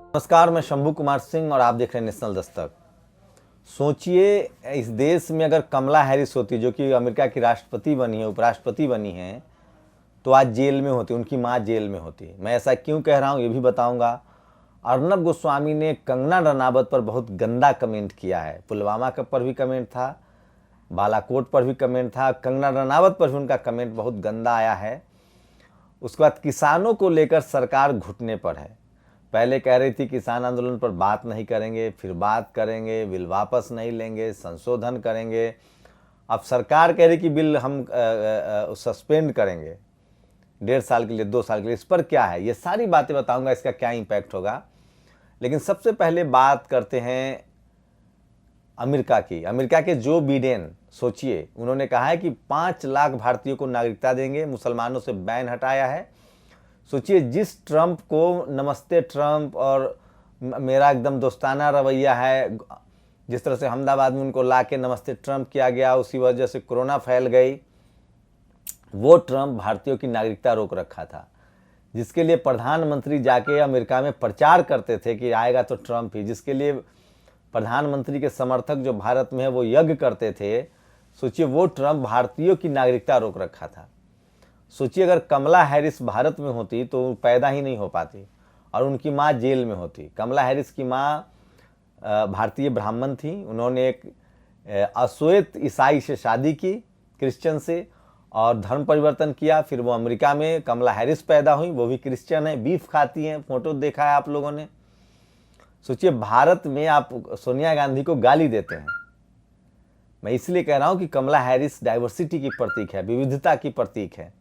नमस्कार, मैं शंभू कुमार सिंह और आप देख रहे हैं नेशनल दस्तक। सोचिए, इस देश में अगर कमला हैरिस होती, जो कि अमेरिका की राष्ट्रपति बनी है, उपराष्ट्रपति बनी है, तो आज जेल में होती, उनकी माँ जेल में होती। मैं ऐसा क्यों कह रहा हूँ ये भी बताऊंगा। अर्नब गोस्वामी ने कंगना रनावत पर बहुत गंदा कमेंट किया है। पुलवामा पर भी कमेंट था, बालाकोट पर भी कमेंट था, कंगना रनावत पर भी उनका कमेंट बहुत गंदा आया है। उसके बाद किसानों को लेकर सरकार घुटने पर है। पहले कह रही थी किसान आंदोलन पर बात नहीं करेंगे, फिर बात करेंगे, बिल वापस नहीं लेंगे, संशोधन करेंगे। अब सरकार कह रही कि बिल हम सस्पेंड करेंगे 1.5 साल के लिए, 2 साल के लिए। इस पर क्या है, ये सारी बातें बताऊंगा, इसका क्या इम्पैक्ट होगा। लेकिन सबसे पहले बात करते हैं अमेरिका की। अमेरिका के जो बिडेन, सोचिए, उन्होंने कहा है कि 5 लाख भारतीयों को नागरिकता देंगे, मुसलमानों से बैन हटाया है। सोचिए, जिस ट्रंप को नमस्ते ट्रंप और मेरा एकदम दोस्ताना रवैया है, जिस तरह से अहमदाबाद में उनको ला के नमस्ते ट्रंप किया गया, उसी वजह से कोरोना फैल गई, वो ट्रंप भारतीयों की नागरिकता रोक रखा था, जिसके लिए प्रधानमंत्री जाके अमेरिका में प्रचार करते थे कि आएगा तो ट्रंप ही, जिसके लिए प्रधानमंत्री के समर्थक जो भारत में है वो यज्ञ करते थे। सोचिए, वो ट्रंप भारतीयों की नागरिकता रोक रखा था। सोचिए, अगर कमला हैरिस भारत में होती तो पैदा ही नहीं हो पाती और उनकी माँ जेल में होती। कमला हैरिस की माँ भारतीय ब्राह्मण थी। उन्होंने एक अश्वेत ईसाई से शादी की, क्रिश्चियन से, और धर्म परिवर्तन किया। फिर वो अमेरिका में कमला हैरिस पैदा हुई, वो भी क्रिश्चियन है, बीफ खाती हैं, फोटो देखा है आप लोगों ने। सोचिए, भारत में आप सोनिया गांधी को गाली देते हैं। मैं इसलिए कह रहा हूं कि कमला हैरिस डाइवर्सिटी की प्रतीक है, विविधता की प्रतीक है।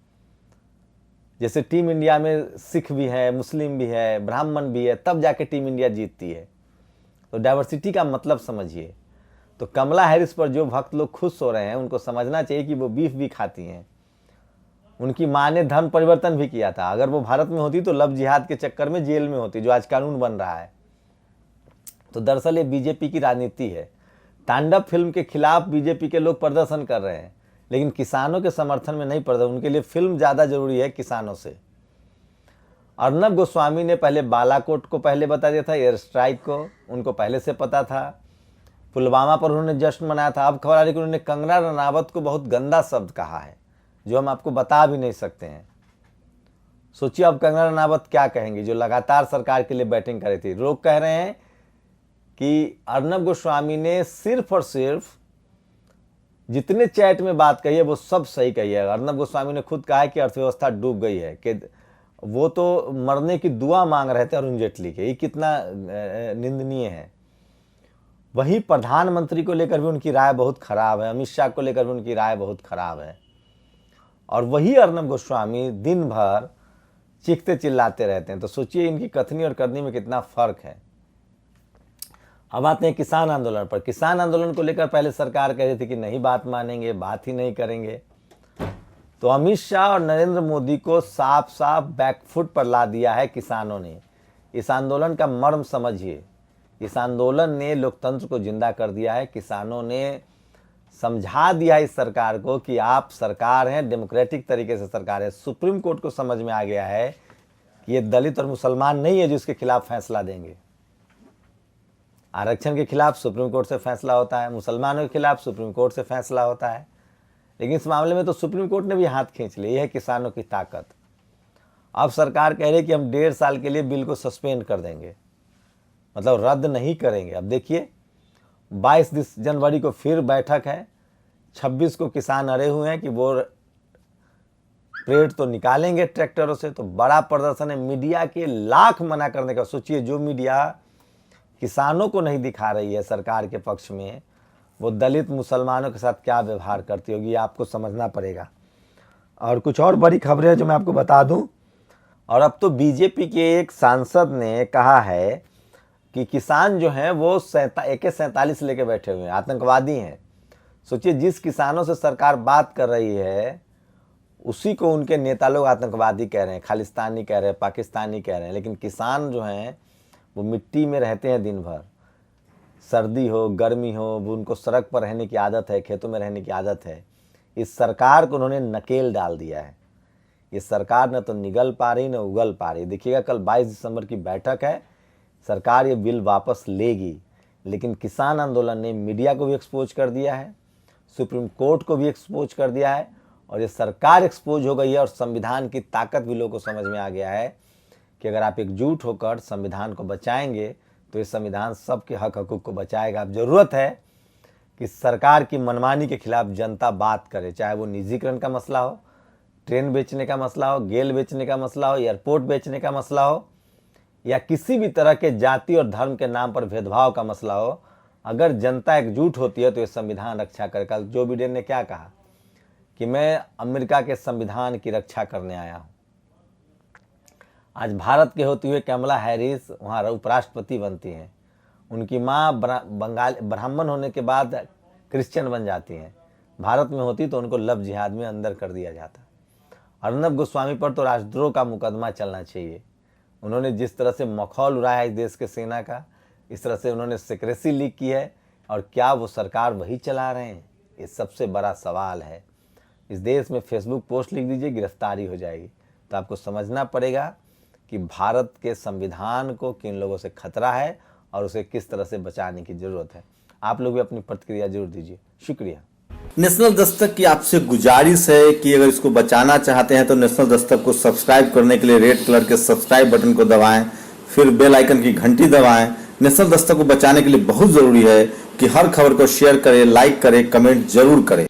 जैसे टीम इंडिया में सिख भी है, मुस्लिम भी है, ब्राह्मण भी है, तब जाके टीम इंडिया जीतती है। तो डाइवर्सिटी का मतलब समझिए। तो कमला हैरिस पर जो भक्त लोग खुश हो रहे हैं, उनको समझना चाहिए कि वो बीफ भी खाती हैं। उनकी माँ ने धर्म परिवर्तन भी किया था। अगर वो भारत में होती तो लव जिहाद के चक्कर में जेल में होती, जो आज कानून बन रहा है। तो दरअसल ये बीजेपी की राजनीति है। तांडव फिल्म के खिलाफ बीजेपी के लोग प्रदर्शन कर रहे हैं, लेकिन किसानों के समर्थन में नहीं प्रदर्शन। उनके लिए फिल्म ज़्यादा जरूरी है किसानों से। अर्नब गोस्वामी ने पहले बालाकोट को पहले बता दिया था, एयर स्ट्राइक को उनको पहले से पता था। पुलवामा पर उन्होंने जश्न मनाया था। अब खबर आ रही कि उन्होंने कंगना रनावत को बहुत गंदा शब्द कहा है, जो हम आपको बता भी नहीं सकते हैं। सोचिए, अब कंगना रनावत क्या कहेंगी, जो लगातार सरकार के लिए बैटिंग कर रही थी। लोग कह रहे हैं कि अर्नब गोस्वामी ने सिर्फ और सिर्फ जितने चैट में बात कही है वो सब सही कही है। अर्नब गोस्वामी ने खुद कहा है कि अर्थव्यवस्था डूब गई है, कि वो तो मरने की दुआ मांग रहे थे अरुण जेटली के। ये कितना निंदनीय है। वहीं प्रधानमंत्री को लेकर भी उनकी राय बहुत खराब है, अमित शाह को लेकर भी उनकी राय बहुत खराब है। और वही अर्नब गोस्वामी दिन भर चीखते चिल्लाते रहते हैं। तो सोचिए, इनकी कथनी और करनी में कितना फर्क है। अब आते हैं किसान आंदोलन पर। किसान आंदोलन को लेकर पहले सरकार कह रही थी कि नहीं बात मानेंगे, बात ही नहीं करेंगे। तो अमित शाह और नरेंद्र मोदी को साफ साफ बैकफुट पर ला दिया है किसानों ने। इस आंदोलन का मर्म समझिए। इस आंदोलन ने लोकतंत्र को जिंदा कर दिया है। किसानों ने समझा दिया इस सरकार को कि आप सरकार हैं, डेमोक्रेटिक तरीके से सरकार है। सुप्रीम कोर्ट को समझ में आ गया है कि ये दलित और मुसलमान नहीं है जो इसके खिलाफ फैसला देंगे। आरक्षण के खिलाफ सुप्रीम कोर्ट से फैसला होता है, मुसलमानों के खिलाफ सुप्रीम कोर्ट से फैसला होता है। लेकिन इस मामले में तो सुप्रीम कोर्ट ने भी हाथ खींच लिया। यह है किसानों की ताकत। अब सरकार कह रही है कि हम 1.5 साल के लिए बिल को सस्पेंड कर देंगे, मतलब रद्द नहीं करेंगे। अब देखिए, 22 जनवरी को फिर बैठक है। 26 को किसान अड़े हुए हैं कि वो परेड तो निकालेंगे ट्रैक्टरों से। तो बड़ा प्रदर्शन है। मीडिया के लाख मना करने का। सोचिए, जो मीडिया किसानों को नहीं दिखा रही है सरकार के पक्ष में, वो दलित मुसलमानों के साथ क्या व्यवहार करती होगी, आपको समझना पड़ेगा। और कुछ और बड़ी खबरें जो मैं आपको बता दूं। और अब तो बीजेपी के एक सांसद ने कहा है कि किसान जो हैं वो AK-47 लेके बैठे हुए हैं, आतंकवादी हैं। सोचिए, जिस किसानों से सरकार बात कर रही है उसी को उनके नेता लोग आतंकवादी कह रहे हैं, खालिस्तानी कह रहे हैं, पाकिस्तानी कह रहे हैं। लेकिन किसान जो हैं वो मिट्टी में रहते हैं दिन भर, सर्दी हो गर्मी हो, वो उनको सड़क पर रहने की आदत है, खेतों में रहने की आदत है। इस सरकार को उन्होंने नकेल डाल दिया है। ये सरकार न तो निगल पा रही न उगल पा रही। देखिएगा, कल 22 दिसंबर की बैठक है। सरकार ये बिल वापस लेगी, लेकिन किसान आंदोलन ने मीडिया को भी एक्सपोज कर दिया है, सुप्रीम कोर्ट को भी एक्सपोज कर दिया है, और ये सरकार एक्सपोज हो गई है, और संविधान की ताकत भी लोगों को समझ में आ गया है कि अगर आप एकजुट होकर संविधान को बचाएंगे तो ये संविधान सबके हक हकूक़ को बचाएगा। अब ज़रूरत है कि सरकार की मनमानी के खिलाफ जनता बात करे, चाहे वो निजीकरण का मसला हो, ट्रेन बेचने का मसला हो, गेल बेचने का मसला हो, एयरपोर्ट बेचने का मसला हो, या किसी भी तरह के जाति और धर्म के नाम पर भेदभाव का मसला हो। अगर जनता एकजुट होती है तो ये संविधान रक्षा करेगा। जो बिडेन ने क्या कहा कि मैं अमेरिका के संविधान की रक्षा करने आया हूँ। आज भारत के होते हुए कमला हैरिस वहाँ उपराष्ट्रपति बनती हैं, उनकी माँ ब्राह्मण होने के बाद क्रिश्चियन बन जाती हैं। भारत में होती तो उनको लव जिहाद में अंदर कर दिया जाता। अर्नब गोस्वामी पर तो राजद्रोह का मुकदमा चलना चाहिए। उन्होंने जिस तरह से मखौल उड़ाया इस देश के सेना का, इस तरह से उन्होंने सिक्रेसी लीक की है, और क्या वो सरकार वही चला रहे हैं? ये सबसे बड़ा सवाल है। इस देश में फेसबुक पोस्ट लिख दीजिए, गिरफ्तारी हो जाएगी। तो आपको समझना पड़ेगा कि भारत के संविधान को किन लोगों से खतरा है और उसे किस तरह से बचाने की ज़रूरत है। आप लोग भी अपनी प्रतिक्रिया जरूर दीजिए। शुक्रिया। नेशनल दस्तक की आपसे गुजारिश है कि अगर इसको बचाना चाहते हैं तो नेशनल दस्तक को सब्सक्राइब करने के लिए रेड कलर के सब्सक्राइब बटन को दबाएं, फिर बेल आइकन की घंटी दबाएं। नेशनल दस्तक को बचाने के लिए बहुत ज़रूरी है कि हर खबर को शेयर करें, लाइक करें, कमेंट जरूर करें।